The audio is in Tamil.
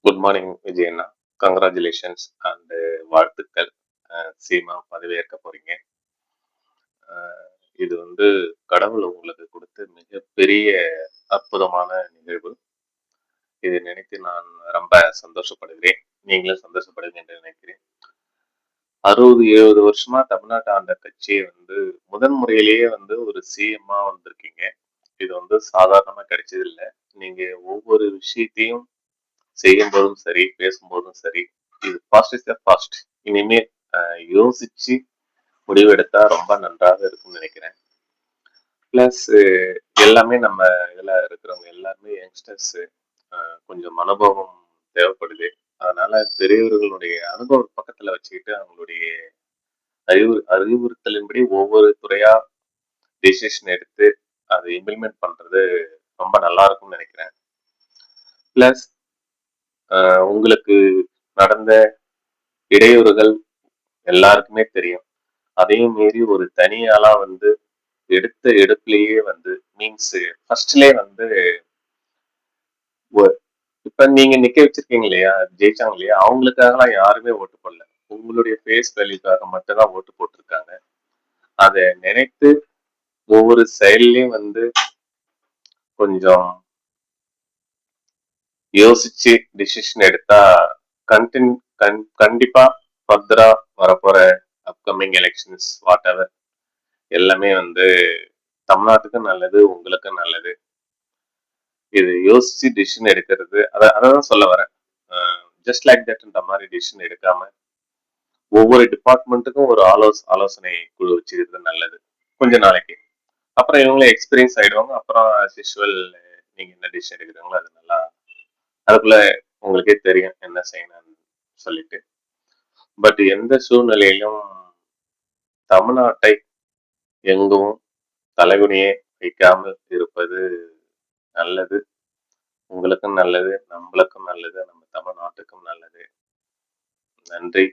Good morning Vijay Anna. Congratulations and வாழ்த்துக்கள். சீமா பதவியேற்க போறீங்க. இது கடவுள் உங்களுக்கு கொடுத்த மிகப்பெரிய அற்புதமான நிகழ்வு. இதை நினைத்து நான் ரொம்ப சந்தோஷப்படுகிறேன். நீங்களும் சந்தோஷப்படுங்க என்று நினைக்கிறேன். 60-70 வருஷமா தமிழ்நாட்டை ஆண்ட கட்சியை முதன் முறையிலேயே ஒரு சிஎம்மா வந்திருக்கீங்க. இது சாதாரணமா கிடைச்சது இல்லை. நீங்க ஒவ்வொரு விஷயத்தையும் செய்யும்போதும் சரி, பேசும்போதும் சரி, இது ஃபாஸ்ட் இஸ் ஃபாஸ்ட். இனிமே யோசிச்சு முடிவெடுத்தா ரொம்ப நன்றாக இருக்கும்னு நினைக்கிறேன். பிளஸ் எல்லாமே நம்ம இதுல இருக்கிறவங்க எல்லாருமே யங்ஸ்டர்ஸ், கொஞ்சம் அனுபவம் தேவைப்படுது. அதனால பெரியவர்களுடைய அனுபவ பக்கத்துல வச்சுக்கிட்டு அவங்களுடைய அறிவுறுத்தலின்படி ஒவ்வொரு துறையா டிசிஷன் எடுத்து அதை இம்ப்ளிமெண்ட் பண்றது ரொம்ப நல்லா இருக்கும்னு நினைக்கிறேன். பிளஸ் உங்களுக்கு நடந்த இடையூறுகள் எல்லாருக்குமே தெரியும். அதையும் மீறி ஒரு தனியாளா எடுத்த எடுப்புலயே மீன்ஸ் ஃபர்ஸ்ட்லயே இப்ப நீங்க நிக்க வச்சிருக்கீங்க இல்லையா, ஜெயிச்சாங்க இல்லையா, அவங்களுக்காகலாம் யாருமே ஓட்டு போடல. உங்களுடைய ஃபேஸ் வேல்யூக்காக மட்டும்தான் ஓட்டு போட்டிருக்காங்க. அதை நினைத்து ஒவ்வொரு செயல்லையும் கொஞ்சம் யோசிச்சு டிசிஷன் எடுத்தா கண்டிப்பா ஃபர்தரா வரப்போற அப்கமிங் எலெக்ஷன்ஸ் வாட் எவர் எல்லாமே தமிழ்நாட்டுக்கும் நல்லது, உங்களுக்கும் நல்லது. இது யோசிச்சு டிசிஷன் எடுக்கிறது, அதான் சொல்ல வரேன். ஜஸ்ட் லைக் தட்ன்ற மாதிரி டிசிஷன் எடுக்காம ஒவ்வொரு டிபார்ட்மெண்ட்டுக்கும் ஒரு ஆலோசனை குழு வச்சுக்கிறது நல்லது கொஞ்ச நாளைக்கு. அப்புறம் இவங்களும் எக்ஸ்பீரியன்ஸ் ஆயிடுவாங்க. அப்புறம் ஆஸ் யூஷுவல் நீங்க என்ன டிசிஷன் எடுக்கிறீங்களோ அது நல்லா, அதுக்குள்ள உங்களுக்கே தெரியும் என்ன செய்யணும்னு சொல்லிட்டு. பட் எந்த சூழ்நிலையிலும் தமிழ்நாட்டை எங்கும் தலைகுனியே வைக்காமல் இருப்பது நல்லது. உங்களுக்கும் நல்லது, நம்மளுக்கும் நல்லது, நம்ம தமிழ்நாட்டுக்கும் நல்லது. நன்றி.